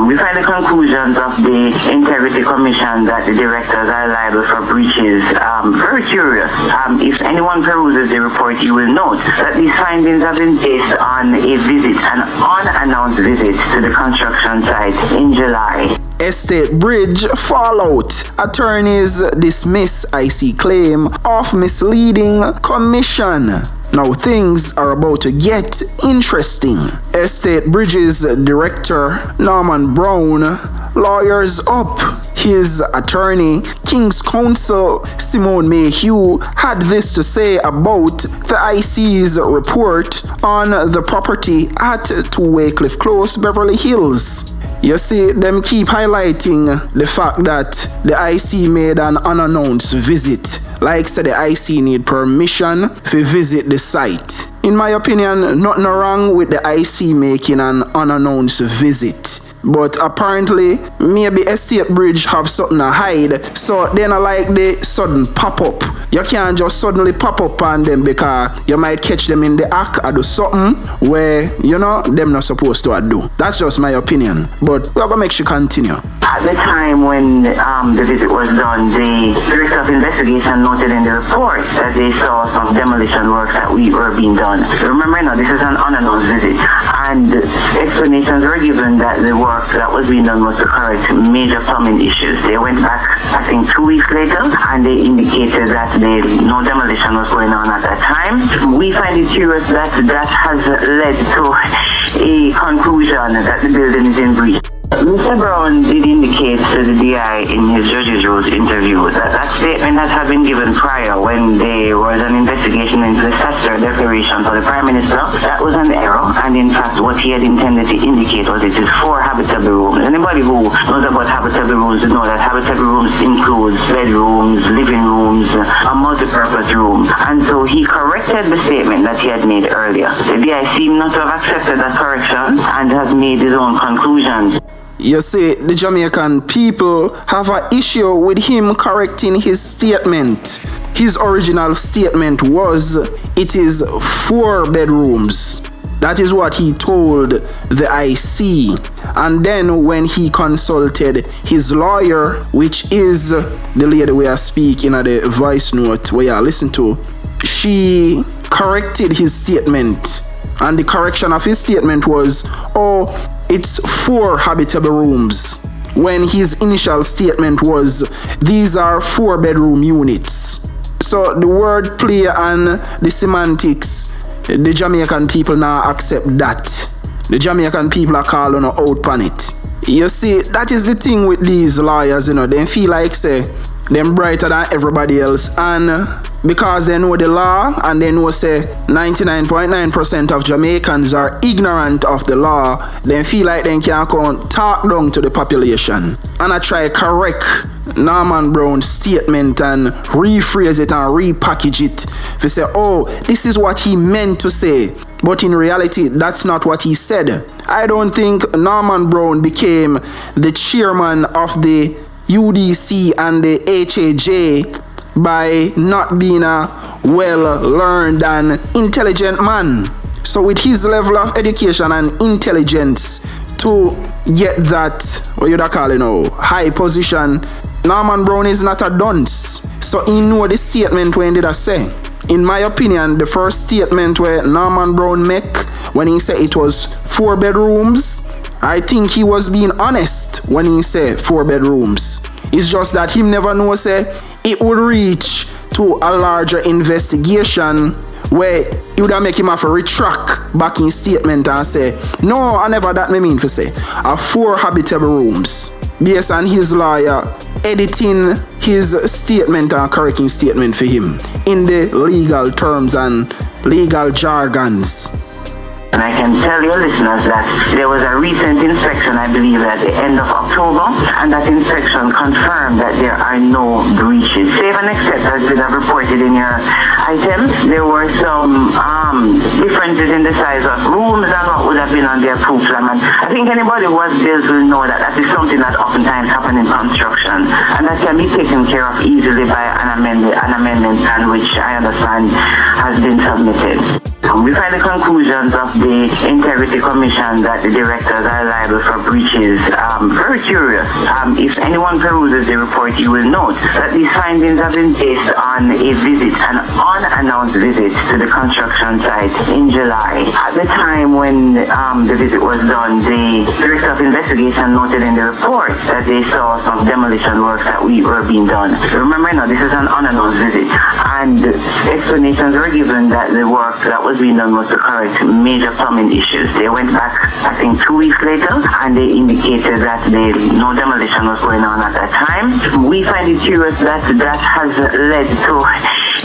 We find the conclusions of the Integrity Commission that the directors are liable for breaches very curious. If anyone peruses the report, you will note that these findings have been based on a visit, an unannounced visit to the construction site in July. Estatebridge fallout. Attorneys dismiss IC claim of misleading commission. Now things are about to get interesting. Estatebridge's director Norman Brown lawyers up. His attorney, King's Counsel Simone Mayhew, had this to say about the IC's report on the property at 2 Weycliffe Close, Beverly Hills. You see, them keep highlighting the fact that the IC made an unannounced visit. Like said, the IC need permission to visit the site. In my opinion, nothing wrong with the IC making an unannounced visit. But apparently, maybe Estatebridge have something to hide, so they're not like the sudden pop-up. You can't just suddenly pop up on them because you might catch them in the act or do something where, you know, them not supposed to do. That's just my opinion. But we're gonna make sure continue. At the time when the visit was done, the Director of Investigation noted in the report that they saw some demolition works that were being done. Remember now, this is an unannounced visit, and explanations were given that the work that was being done was to correct major plumbing issues. They went back, I think, 2 weeks later, and they indicated that no demolition was going on at that time. We find it curious that that has led to a conclusion that the building is in breach. Mr. Brown did indicate to the DI in his Judge's Rules interview that that statement that had been given prior when there was an investigation into the statutory declaration for the Prime Minister, that was an error, and in fact what he had intended to indicate was it is 4 habitable rooms. Anybody who knows about habitable rooms know that habitable rooms includes bedrooms, living rooms, a multi-purpose room. And so he corrected the statement that he had made earlier. The DI seemed not to have accepted that correction and has made his own conclusions. You see, the Jamaican people have an issue with him correcting his statement. His original statement was, it is 4 bedrooms. That is what he told the IC. And then when he consulted his lawyer, which is the lady we are speaking at the voice note where you listen to, she corrected his statement. And the correction of his statement was, oh, it's 4 habitable rooms, when his initial statement was, these are 4 bedroom units. So the word play and the semantics, the Jamaican people now accept that. The Jamaican people are calling out on it. You see, that is the thing with these lawyers, you know, they feel like, say, them brighter than everybody else, and because they know the law and they know, say, 99.9% of Jamaicans are ignorant of the law, they feel like they can come talk down to the population. And I try correct Norman Brown's statement and rephrase it and repackage it. They say, oh, this is what he meant to say. But in reality, that's not what he said. I don't think Norman Brown became the chairman of the UDC and the HAJ by not being a well-learned and intelligent man. So with his level of education and intelligence to get that, what you call it now, high position, Norman Brown is not a dunce. So he know the statement when did I say. In my opinion, the first statement where Norman Brown make when he said it was 4 bedrooms, I think he was being honest when he said 4 bedrooms. It's just that him never know say it would reach to a larger investigation where it would make him have to retract back in statement and say, no, I never that me mean to say. 4 habitable rooms. Based on his lawyer editing his statement and correcting statement for him in the legal terms and legal jargons. And I can tell your listeners that there was a recent inspection, I believe, at the end of October, and that inspection confirmed that there are no breaches. Save and except, as you have reported in your items, there were some differences in the size of rooms and what would have been on their proof plan. And I think anybody who has bills will know that that is something that oftentimes happens in construction, and that can be taken care of easily by an amendment plan, which I understand has been submitted. We find the conclusions of the Integrity Commission that the directors are liable for breaches very curious. If anyone peruses the report, you will note that these findings have been based on a visit, an unannounced visit to the construction site in July. At the time when the visit was done, the Director of Investigation noted in the report that they saw some demolition works that were being done. Remember now, this is an unannounced visit, and explanations were given that the work that was being done was to correct major plumbing issues. They went back, I think, 2 weeks later, and they indicated that no demolition was going on at that time. We find it curious that has led to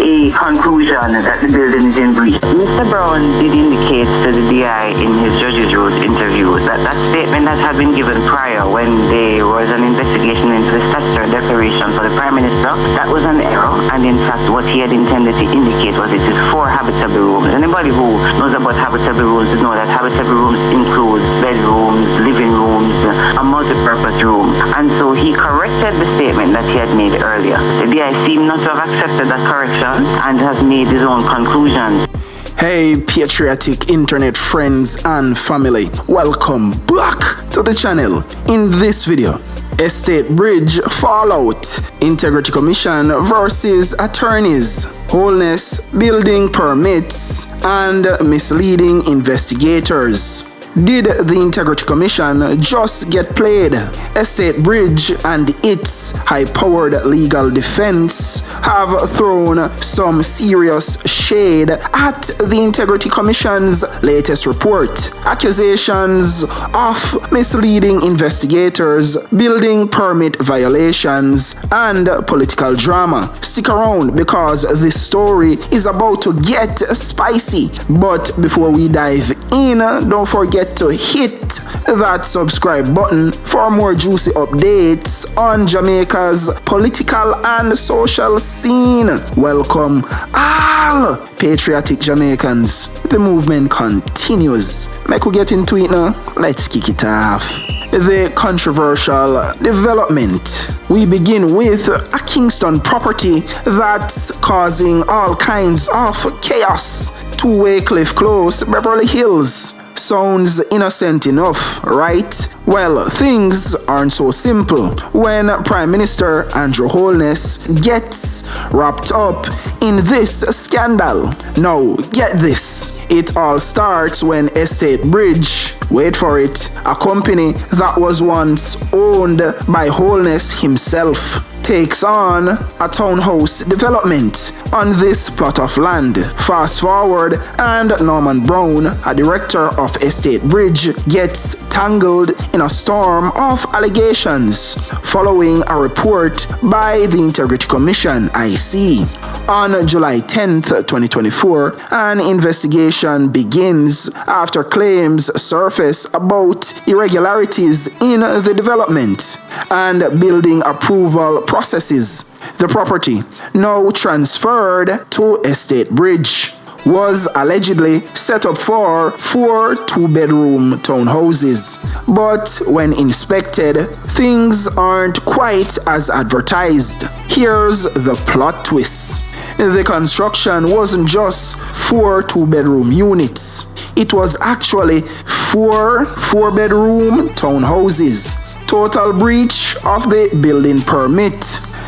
a conclusion that the building is in breach. Mr. Brown did indicate to the DI in his Judge's Road interview that statement that had been given prior when there was an investigation into the statutory declaration for the Prime Minister, that was an error, and in fact what he had intended to indicate was it is 4 habitable rooms. Anybody who knows about habitable rooms would know that habitable rooms include bedrooms, living rooms, a multi-purpose room, and so he corrected the statement that he had made earlier. The DI seemed not to have accepted that correction and has made his own conclusions. Hey patriotic internet friends and family, welcome back to the channel. In this video, Estatebridge fallout, Integrity Commission versus attorneys, Holness building permits, and misleading investigators. Did the Integrity Commission just get played? Estatebridge and its high-powered legal defense have thrown some serious shade at the Integrity Commission's latest report. Accusations of misleading investigators, building permit violations, and political drama. Stick around because this story is about to get spicy. But before we dive in, don't forget to hit that subscribe button for more juicy updates on Jamaica's political and social scene. Welcome all patriotic Jamaicans. The movement continues. Make we get into it now. Let's kick it off. The controversial development. We begin with a Kingston property that's causing all kinds of chaos to Weycliffe Close, Beverly Hills. Sounds innocent enough, right? Well, things aren't so simple when Prime Minister Andrew Holness gets wrapped up in this scandal. Now, get this. It all starts when Estatebridge, wait for it, a company that was once owned by Holness himself, takes on a townhouse development on this plot of land. Fast forward, and Norman Brown, a director of Estatebridge, gets tangled in a storm of allegations following a report by the Integrity Commission, IC. On July 10th, 2024, an investigation begins after claims surface about irregularities in the development and building approval processes. The property, now transferred to Estatebridge, was allegedly set up for 4 two-bedroom townhouses. But when inspected, things aren't quite as advertised. Here's the plot twist. The construction wasn't just 4 two-bedroom units. It was actually 4 four-bedroom townhouses. Total breach of the building permit.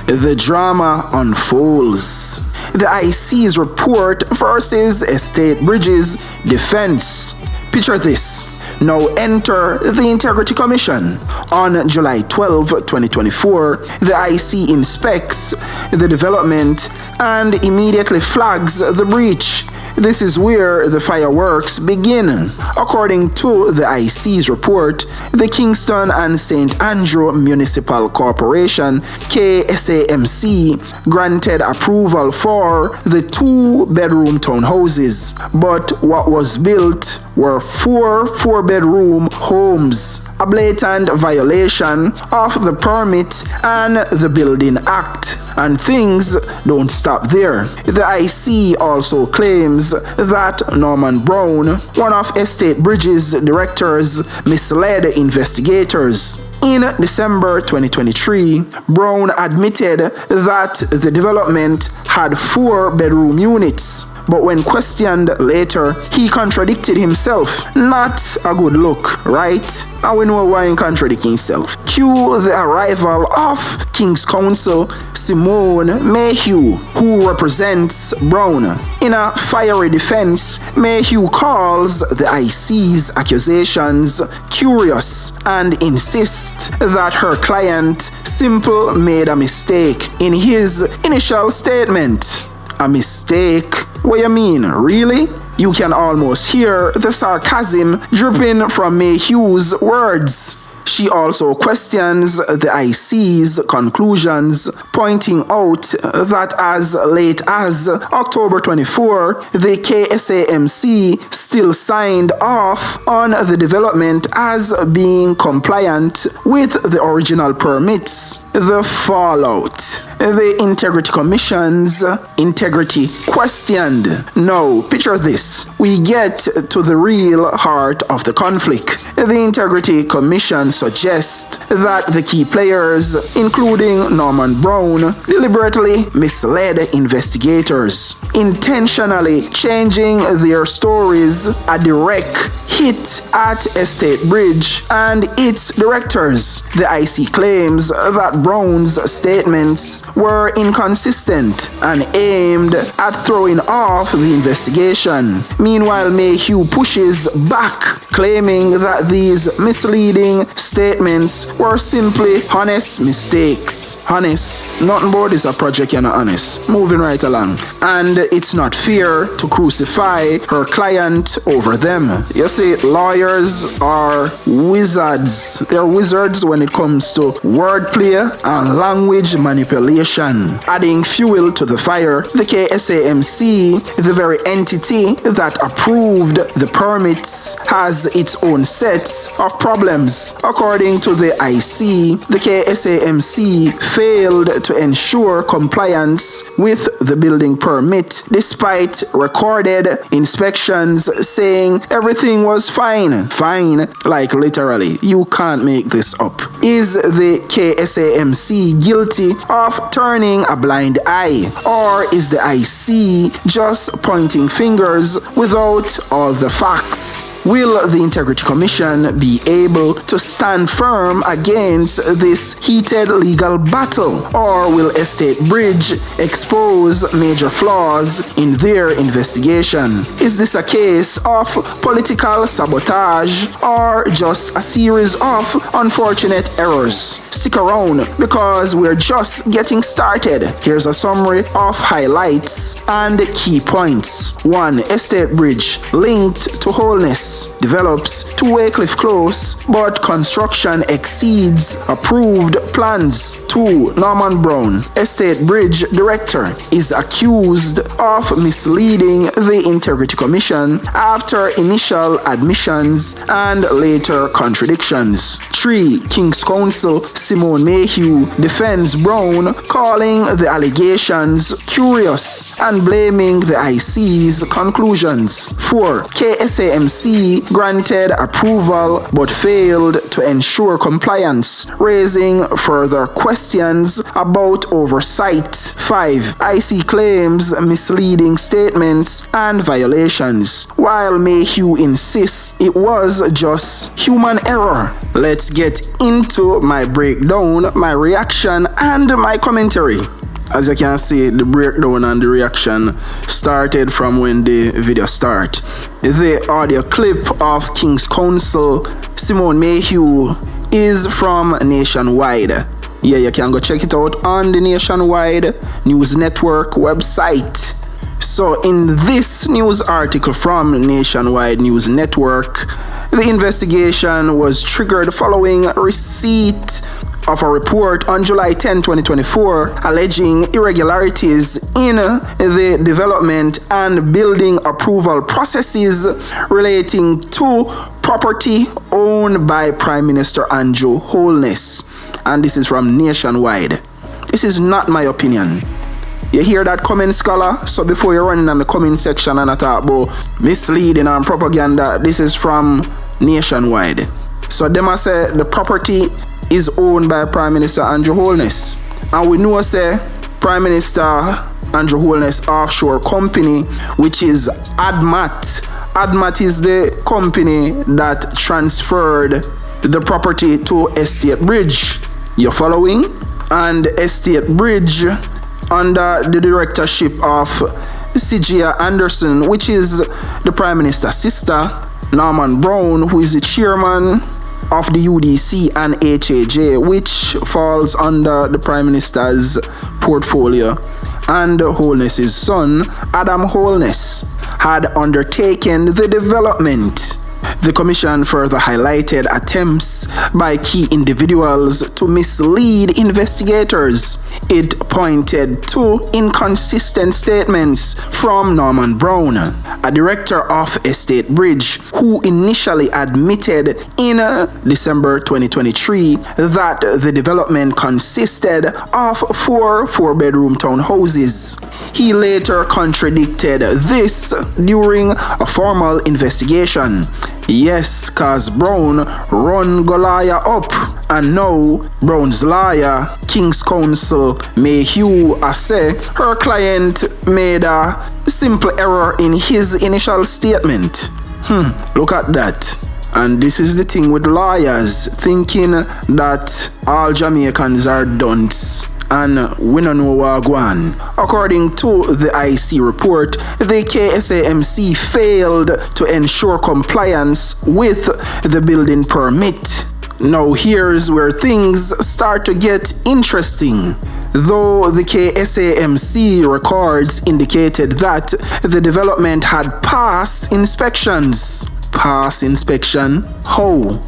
The drama unfolds. The IC's report versus Estatebridge's defense. Picture this. Now enter the Integrity Commission. On July 12, 2024, the IC inspects the development and immediately flags the breach. This is where the fireworks begin. According to the IC's report, the Kingston and St. Andrew Municipal Corporation, KSAMC, granted approval for the 2-bedroom townhouses, but what was built were 4 four-bedroom homes. A blatant violation of the Permit and the Building Act. And things don't stop there. The IC also claims that Norman Brown, one of Estatebridge's directors, misled investigators. In December 2023, Brown admitted that the development had 4-bedroom units. But when questioned later, he contradicted himself. Not a good look, right? And we know why he contradicting himself. Cue the arrival of King's Counsel Simone Mayhew, who represents Brown. In a fiery defense, Mayhew calls the IC's accusations curious and insists that her client Simple made a mistake in his initial statement. A mistake? What you mean, really? You can almost hear the sarcasm dripping from Mayhew's words. She also questions the IC's conclusions, pointing out that as late as October 24, the KSAMC still signed off on the development as being compliant with the original permits. The fallout. The Integrity Commission's integrity questioned. Now, picture this. We get to the real heart of the conflict. The Integrity Commission suggests that the key players, including Norman Brown, deliberately misled investigators, intentionally changing their stories, a direct hit at Estatebridge and its directors. The IC claims that Brown's statements were inconsistent and aimed at throwing off the investigation. Meanwhile, Mayhew pushes back, claiming that these misleading statements were simply honest mistakes. Honest, nothing about this a project you're not honest. Moving right along. And it's not fair to crucify her client over them. You see, lawyers are wizards. They're wizards when it comes to wordplay and language manipulation. Adding fuel to the fire, the KSAMC, the very entity that approved the permits, has its own sets of problems. According to the IC, the KSAMC failed to ensure compliance with the building permit despite recorded inspections saying everything was fine. Fine, like literally. You can't make this up. Is the KSAMC guilty of turning a blind eye? Or is the IC just pointing fingers without all the facts? Will the Integrity Commission be able to stand firm against this heated legal battle? Or will Estatebridge expose major flaws in their investigation? Is this a case of political sabotage or just a series of unfortunate errors? Stick around because we're just getting started. Here's a summary of highlights and key points. 1. Estatebridge linked to Holness develops to Weycliffe Close, but construction exceeds approved plans. 2. Norman Brown, Estatebridge director, is accused of misleading the Integrity Commission after initial admissions and later contradictions. 3. King's Counsel Simone Mayhew defends Brown, calling the allegations curious and blaming the IC's conclusions. 4. KSAMC granted approval but failed to ensure compliance, raising further questions about oversight. 5. IC claims misleading statements and violations, while Mayhew insists it was just human error. Let's get into my breakdown, my reaction, and my commentary. As you can see, the breakdown and the reaction started from when the video started. The audio clip of King's Counsel Simone Mayhew is from Nationwide. Yeah, you can go check it out on the Nationwide News Network website. So in this news article from Nationwide News Network, the investigation was triggered following receipt of a report on July 10, 2024, alleging irregularities in the development and building approval processes relating to property owned by Prime Minister Andrew Holness. And this is from Nationwide. This is not my opinion. You hear that, comment scholar? So before you run in the comment section and talk about misleading and propaganda, this is from Nationwide. So them a say the property is owned by Prime Minister Andrew Holness. And we know say Prime Minister Andrew Holness offshore company, which is ADMAT. ADMAT is the company that transferred the property to Estatebridge. You're following? And Estatebridge, under the directorship of Sijia Anderson, which is the Prime Minister's sister, Norman Brown, who is the chairman of the UDC and HAJ, which falls under the Prime Minister's portfolio, and Holness's son, Adam Holness, had undertaken the development. The commission further highlighted attempts by key individuals to mislead investigators. It pointed to inconsistent statements from Norman Brown, a director of Estatebridge, who initially admitted in December 2023 that the development consisted of four-bedroom townhouses. He later contradicted this during a formal investigation. Yes, cause Brown run Goliath up, and now Brown's lawyer, King's Counsel Mayhew, say her client made a simple error in his initial statement. Look at that. And this is the thing with lawyers, thinking that all Jamaicans are dunce and we don't know what go on. According to the IC report, the KSAMC failed to ensure compliance with the building permit. Now here's where things start to get interesting. Though the KSAMC records indicated that the development had passed inspections. Pass inspection? How?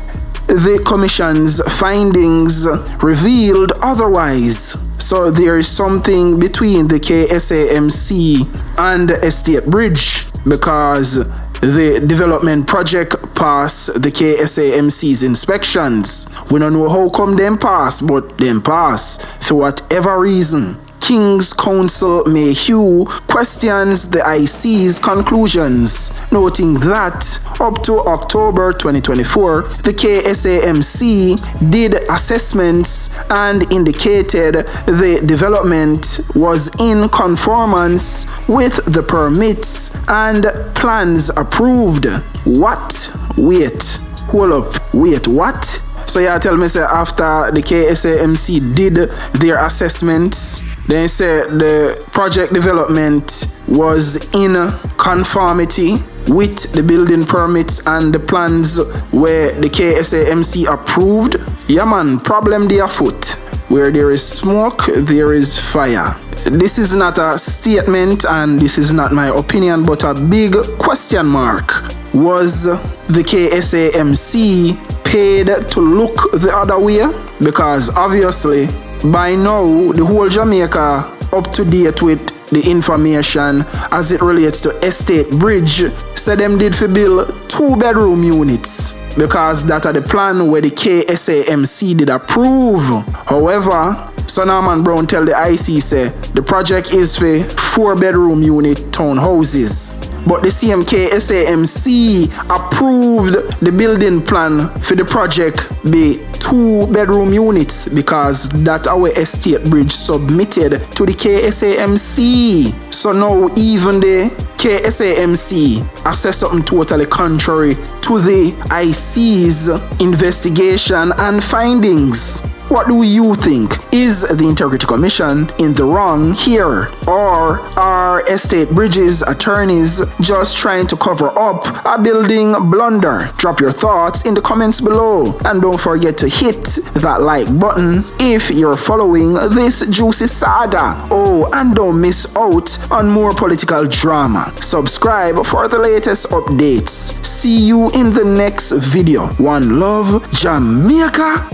The commission's findings revealed otherwise. So there is something between the KSAMC and Estatebridge, because the development project passed the KSAMC's inspections. We don't know how come them pass, but them pass for whatever reason. King's Counsel Mayhew questions the IC's conclusions, noting that up to October 2024, the KSAMC did assessments and indicated the development was in conformance with the permits and plans approved. What? Wait. Hold up. Wait, what? So you tell me, say, after the KSAMC did their assessments, they said the project development was in conformity with the building permits and the plans where the KSAMC approved? Yeah man, problem there afoot. Where there is smoke, there is fire. This is not a statement and this is not my opinion, but a big question mark. Was the KSAMC paid to look the other way? Because obviously, by now, the whole Jamaica up to date with the information as it relates to Estatebridge, said them did for build 2-bedroom units, because that are the plan where the KSAMC did approve. However, so Norman Brown tell the IC say the project is for 4-bedroom unit townhouses. But the same KSAMC approved the building plan for the project be 2-bedroom units, because that our Estatebridge submitted to the KSAMC. So now even the KSAMC assess something totally contrary to the IC's investigation and findings. What do you think? Is the Integrity Commission in the wrong here? Or are Estatebridge's attorneys just trying to cover up a building blunder? Drop your thoughts in the comments below. And don't forget to hit that like button if you're following this juicy saga. Oh, and don't miss out on more political drama. Subscribe for the latest updates. See you in the next video. One love, Jamaica.